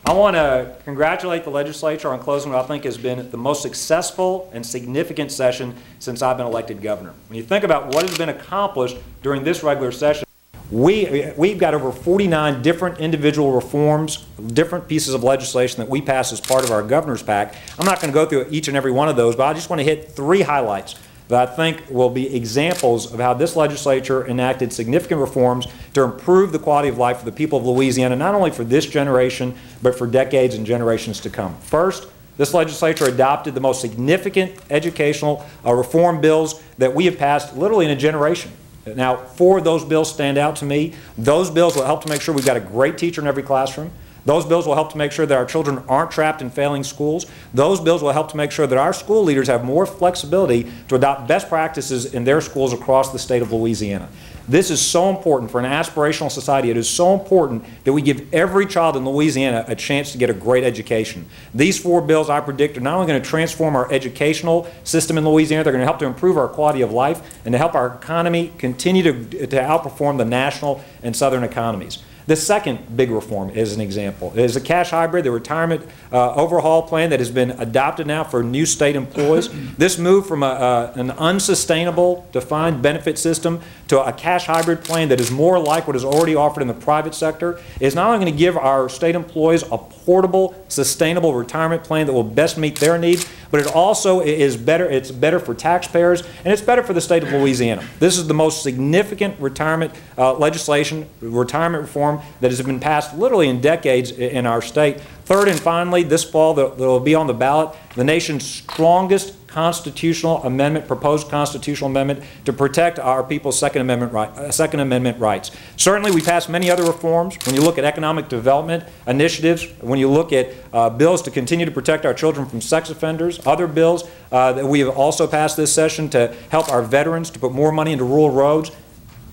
I want to congratulate the legislature on closing what I think has been the most successful and significant session since I've been elected governor. When you think about what has been accomplished during this regular session, we've got over 49 different individual reforms, different pieces of legislation that we passed as part of our governor's pack. I'm not going to go through each and every one of those, but I just want to hit 3 highlights that I think will be examples of how this legislature enacted significant reforms to improve the quality of life for the people of Louisiana, not only for this generation, but for decades and generations to come. First, this legislature adopted the most significant educational reform bills that we have passed literally in a generation. Now, 4 of those bills stand out to me. Those bills will help to make sure we've got a great teacher in every classroom. Those bills will help to make sure that our children aren't trapped in failing schools. Those bills will help to make sure that our school leaders have more flexibility to adopt best practices in their schools across the state of Louisiana. This is so important for an aspirational society. It is so important that we give every child in Louisiana a chance to get a great education. These 4 bills, I predict, are not only going to transform our educational system in Louisiana, they're going to help to improve our quality of life and to help our economy continue to outperform the national and southern economies. The second big reform is an example. It is a cash hybrid, the retirement overhaul plan that has been adopted now for new state employees. This move from an unsustainable defined benefit system to a cash hybrid plan that is more like what is already offered in the private sector is not only going to give our state employees a portable, sustainable retirement plan that will best meet their needs, but it also is better. It's better for taxpayers, and it's better for the state of Louisiana. This is the most significant retirement legislation, retirement reform that has been passed literally in decades in our state. Third and finally, this fall that will be on the ballot, the nation's strongest constitutional amendment, proposed constitutional amendment to protect our people's Second Amendment rights. Certainly, we passed many other reforms. When you look at economic development initiatives, when you look at bills to continue to protect our children from sex offenders, other bills that we have also passed this session to help our veterans, to put more money into rural roads.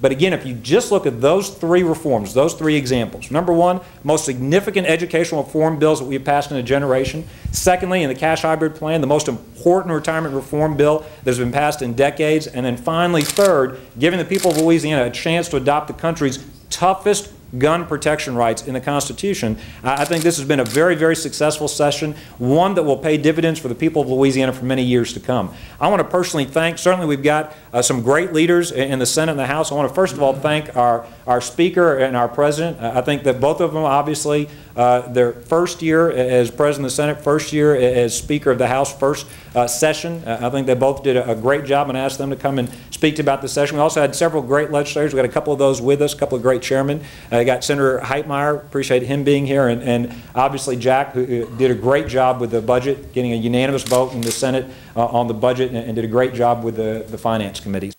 But again, if you just look at those 3 reforms, those 3 examples, number 1, most significant educational reform bills that we've passed in a generation. Secondly, in the cash hybrid plan, the most important retirement reform bill that has been passed in decades. And then finally, third, giving the people of Louisiana a chance to adopt the country's toughest gun protection rights in the Constitution. I think this has been a very, very successful session, one that will pay dividends for the people of Louisiana for many years to come. I want to personally thank, certainly we've got some great leaders in the Senate and the House. I want to first of all thank our Speaker and our President. I think that both of them, obviously, their first year as President of the Senate, first year as Speaker of the House, first session. I think they both did a great job, and asked them to come and speak about the session. We also had several great legislators. We got a couple of those with us, a couple of great chairmen. I got Senator Heitmeyer, appreciate him being here, and obviously Jack, who did a great job with the budget, getting a unanimous vote in the Senate on the budget, and did a great job with the Finance Committee.